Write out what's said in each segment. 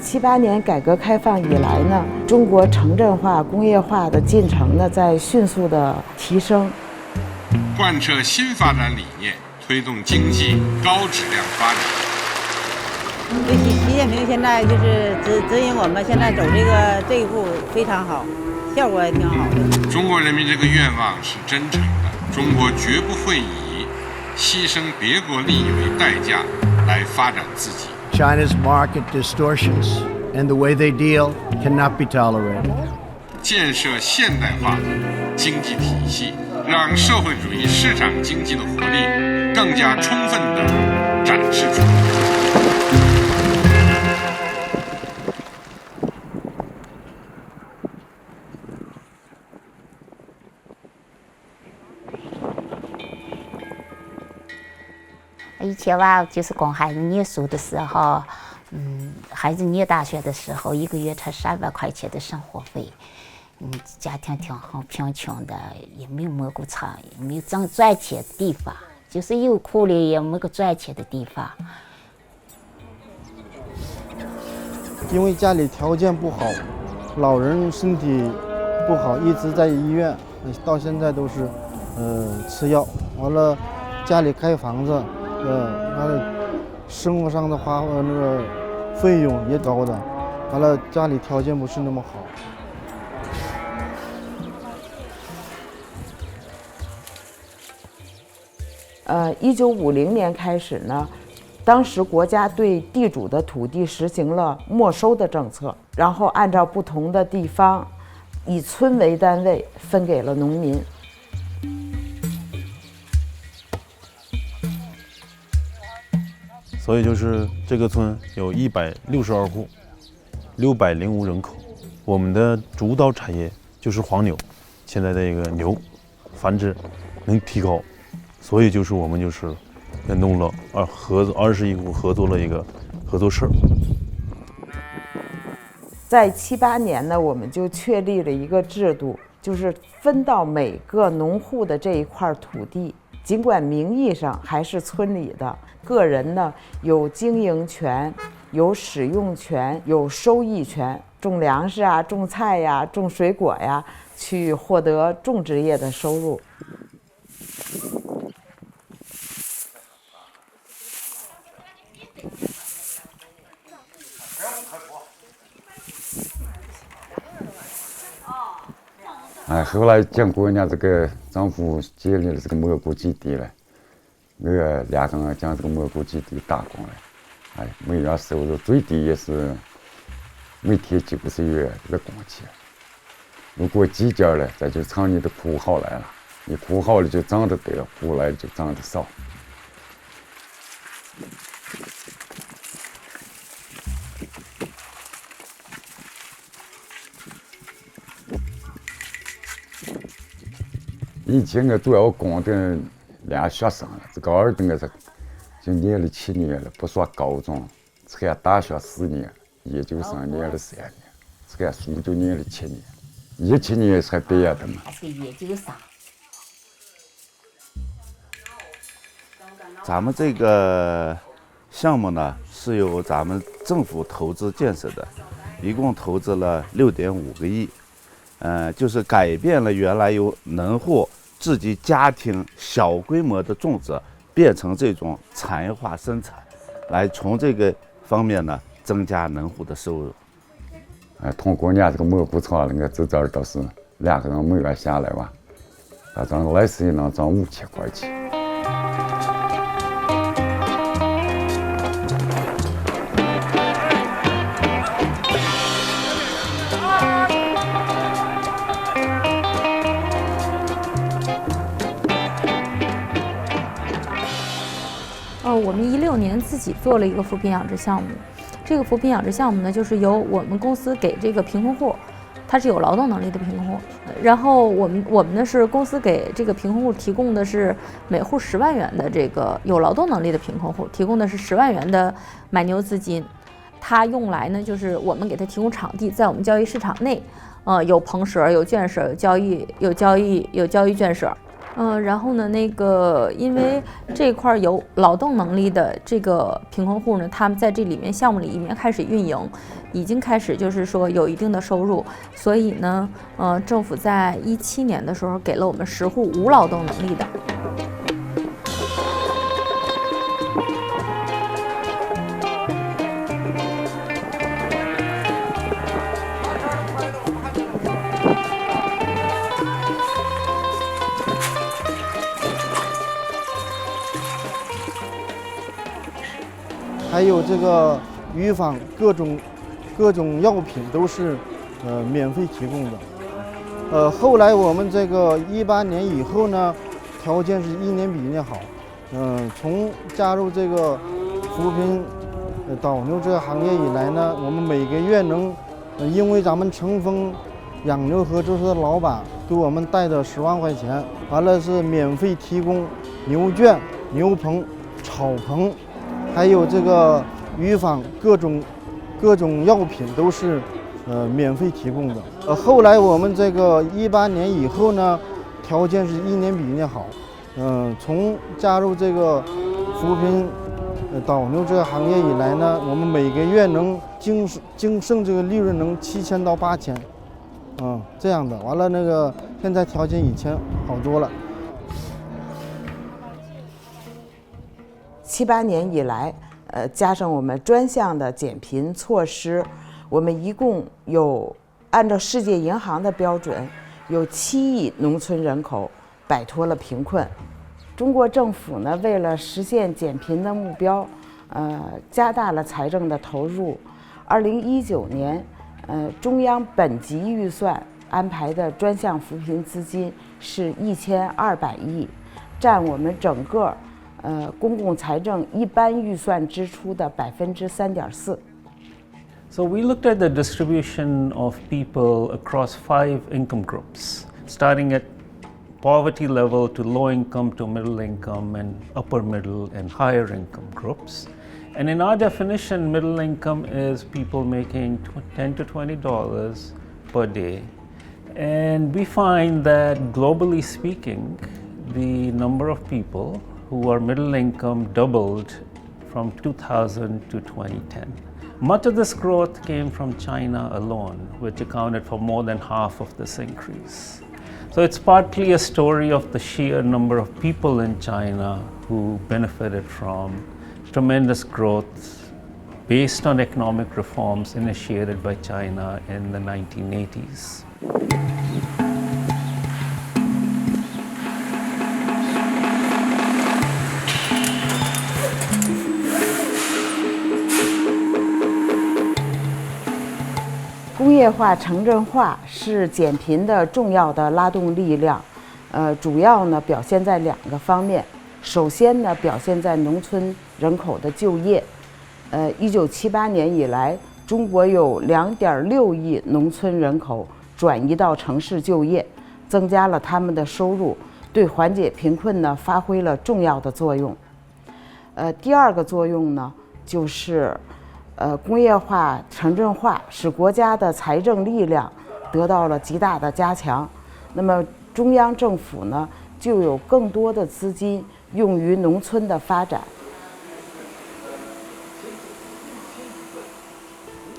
78年改革开放以来呢，中国城镇化、工业化的进程呢在迅速的提升。贯彻新发展理念，推动经济高质量发展。习近平现在就是指引我们现在走这一步非常好，效果也挺好的。中国人民这个愿望是真诚的，中国绝不会以牺牲别国利益为代价来发展自己。China's market distortions and the way they deal cannot be tolerated. 建设现代化经济体系，让社会主义市场经济的活力更加充分地展示出来。以前吧，就是供孩子念书的时候，孩子念大学的时候，一个月才300块钱的生活费，家庭挺好，贫穷的，也没有摸过厂，也没有赚钱的地方，就是有苦力也没个赚钱的地方。因为家里条件不好，老人身体不好，一直在医院，到现在都是吃药，完了家里开房子。完了，生活上的那个费用也高的，完了家里条件不是那么好。1950年开始呢，当时国家对地主的土地实行了没收的政策，然后按照不同的地方，以村为单位分给了农民。所以就是这个村有162户，605人口。我们的主导产业就是黄牛，现在这个牛繁殖能提高，所以就是我们就是弄了21户合作了一个合作社。在78年呢，我们就确立了一个制度，就是分到每个农户的这一块土地，尽管名义上还是村里的。个人呢有经营权、有使用权、有收益权，种粮食啊、种菜呀、种水果呀，去获得种植业的收入。后来经过人家这个政府建立了这个蘑菇基地了。2个人将这个蘑菇基地打工了，每月收入最低也是每天90元的工钱。如果计较了，这就成你的苦耗来了。你苦耗了就挣得多，苦来了就挣得少。以前我主要供的2学生了，这个儿子我是就念了7年了，不算高中，才大学4年，研究生念了3年，才书就念了7年，17年才毕业的嘛。还是个研究生。咱们这个项目呢，是由咱们政府投资建设的，一共投资了6.5个亿，就是改变了原来由农户自己家庭小规模的种植，变成这种产业化生产，来从这个方面呢增加农户的收入。通过人家这个蘑菇厂，我这儿倒是2个人每月下来吧，反正来时也能挣5000块钱。我们16年自己做了一个扶贫养殖项目，这个扶贫养殖项目呢，就是由我们公司给这个贫困户，他是有劳动能力的贫困户，然后我们呢是公司给这个贫困户提供的是每户10万元的这个有劳动能力的贫困户提供的是10万元的买牛资金，它用来呢就是我们给他提供场地，在我们交易市场内，有棚舍、有圈舍、有交易圈舍。然后呢，因为这块儿有劳动能力的这个贫困户呢，他们在这里面项目里面开始运营，已经开始就是说有一定的收入，所以呢，政府在2017年的时候给了我们10户无劳动能力的。还有这个鱼坊各种药品都是免费提供的。后来我们这个18年以后呢，条件是一年比一年好。从加入这个扶贫导牛这个行业以来呢，我们每个月能，因为咱们成丰养牛合作社的老板给我们带的10万块钱，完了是免费提供牛圈、牛棚、草棚。还有这个鱼坊各种药品都是免费提供的。后来我们这个18年以后呢，条件是一年比一年好。从加入这个扶贫导牛这个行业以来呢，我们每个月能净剩这个利润能7000到8000，这样的。完了现在条件以前好多了。7、8年以来，加上我们专项的减贫措施，我们一共有按照世界银行的标准，有7亿农村人口摆脱了贫困。中国政府呢，为了实现减贫的目标，加大了财政的投入。2019年，中央本级预算安排的专项扶贫资金是1200亿，占我们整个公共财政一般预算支出的3.4%。So we looked at the distribution of people across 5 income groups, starting at poverty level to low income to middle income and upper middle and higher income groups. And in our definition, middle income is people making $10 to $20 per day. And we find that globally speaking, the number of people who are middle income doubled from 2000 to 2010. Much of this growth came from China alone, which accounted for more than half of this increase. So it's partly a story of the sheer number of people in China who benefited from tremendous growth based on economic reforms initiated by China in the 1980s.工业化、城镇化是减贫的重要的拉动力量，主要呢表现在2个方面。首先呢，表现在农村人口的就业。1978年以来，中国有2.6亿农村人口转移到城市就业，增加了他们的收入，对缓解贫困呢发挥了重要的作用。第2个作用呢，就是工业化、城镇化使国家的财政力量得到了极大的加强，那么中央政府呢就有更多的资金用于农村的发展。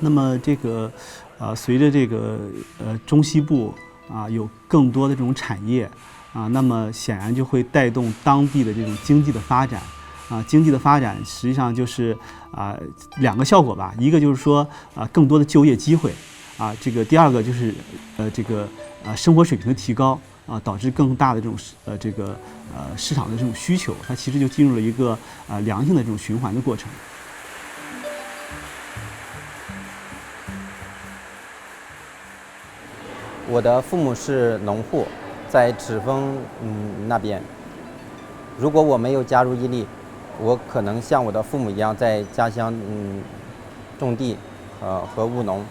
那么随着中西部有更多的这种产业那么显然就会带动当地的这种经济的发展。经济的发展实际上就是2个效果吧，一个就是说更多的就业机会第2个就是生活水平的提高导致更大的这种市场的这种需求，它其实就进入了一个良性的这种循环的过程。我的父母是农户，在赤峰那边。如果我没有加入伊利，我可能像我的父母一样在家乡种地和务农，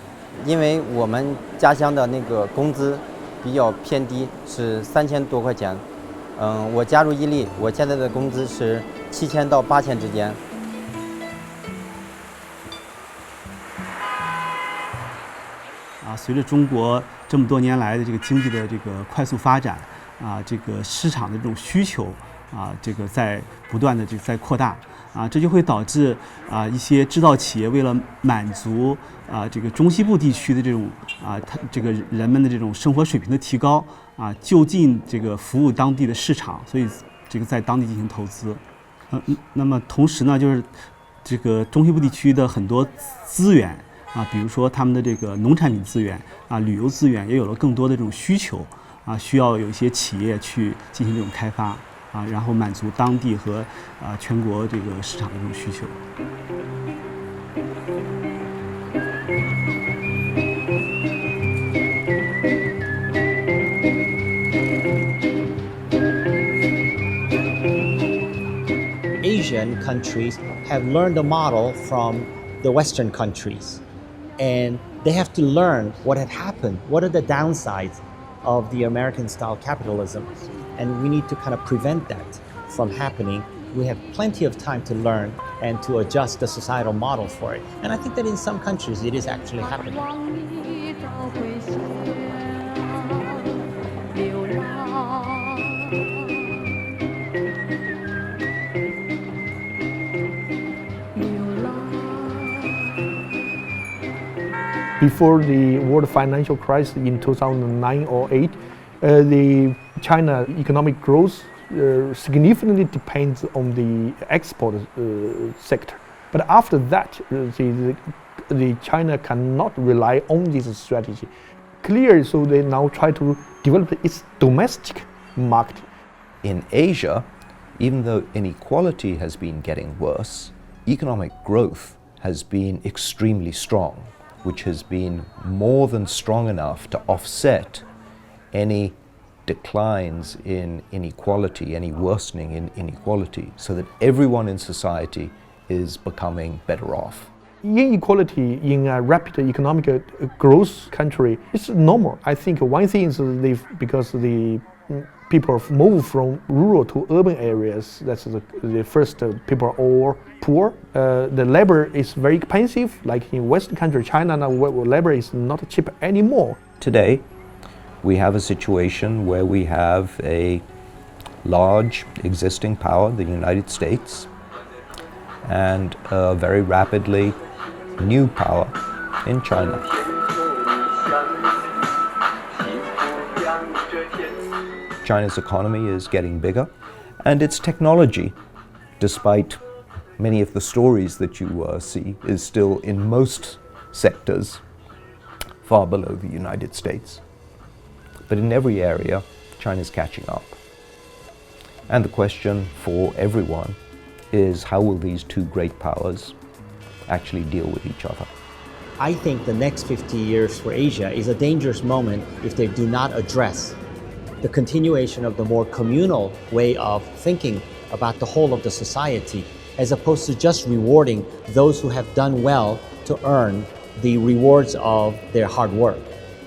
因为我们家乡的那个工资比较偏低，是3000多块钱。我加入伊利，我现在的工资是7000到8000之间。随着中国这么多年来的这个经济的这个快速发展这个市场的这种需求这个在不断的在扩大这就会导致一些制造企业为了满足这个中西部地区的这种它这个人们的这种生活水平的提高就近这个服务当地的市场，所以这个在当地进行投资。那么同时呢，就是这个中西部地区的很多资源比如说他们的这个农产品资源旅游资源也有了更多的这种需求需要有一些企业去进行这种开发然后满足当地和全国这个市场的这种需求。Asian countries have learned the model from the Western countries, and they have to learn what had happened, what are the downsides of the American-style capitalism, and we need to kind of prevent that from happening. We have plenty of time to learn and to adjust the societal model for it. And I think that in some countries it is actually happening. Before the world financial crisis in 2009 or 8, the China economic growth significantly depends on the export sector. But after that, the China cannot rely on this strategy. Clearly, so they now try to develop its domestic market. In Asia, even though inequality has been getting worse, economic growth has been extremely strong, which has been more than strong enough to offset any declines in inequality, any worsening in inequality, so that everyone in society is becoming better off. Inequality in a rapid economic growth country is normal. I think one thing is because the people move from rural to urban areas. That's the first. People are all poor. The labor is very expensive. Like in Western country, China now, labor is not cheap anymore. Today, we have a situation where we have a large existing power, the United States, and a very rapidly new power in China. China's economy is getting bigger, and its technology, despite many of the stories that you see, is still in most sectors far below the United States. But in every area, China's catching up. And the question for everyone is, how will these two great powers actually deal with each other? I think the next 50 years for Asia is a dangerous moment if they do not address the continuation of the more communal way of thinking about the whole of the society, as opposed to just rewarding those who have done well to earn the rewards of their hard work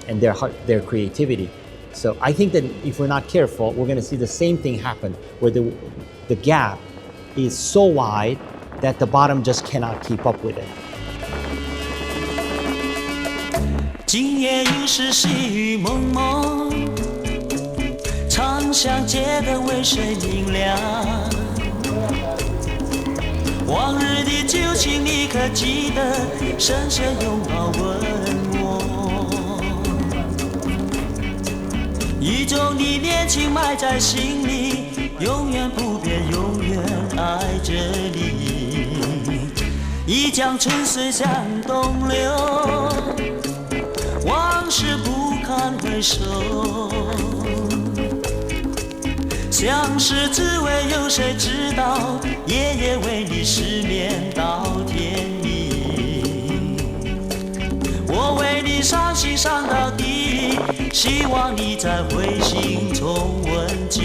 and their creativity. So I think that if we're not careful, we're going to see the same thing happen, where the gap is so wide that the bottom just cannot keep up with it. 今夜已是细雨蒙蒙，长巷街灯为谁明亮？往日的旧情你可记得？深深拥抱问我，一种的年轻埋在心里，永远不变，永远爱着你。一江春水向东流，往事不堪回首。相思滋味有谁知道？夜夜为你失眠到天明。我为你伤心伤到底，希望你再回心重温旧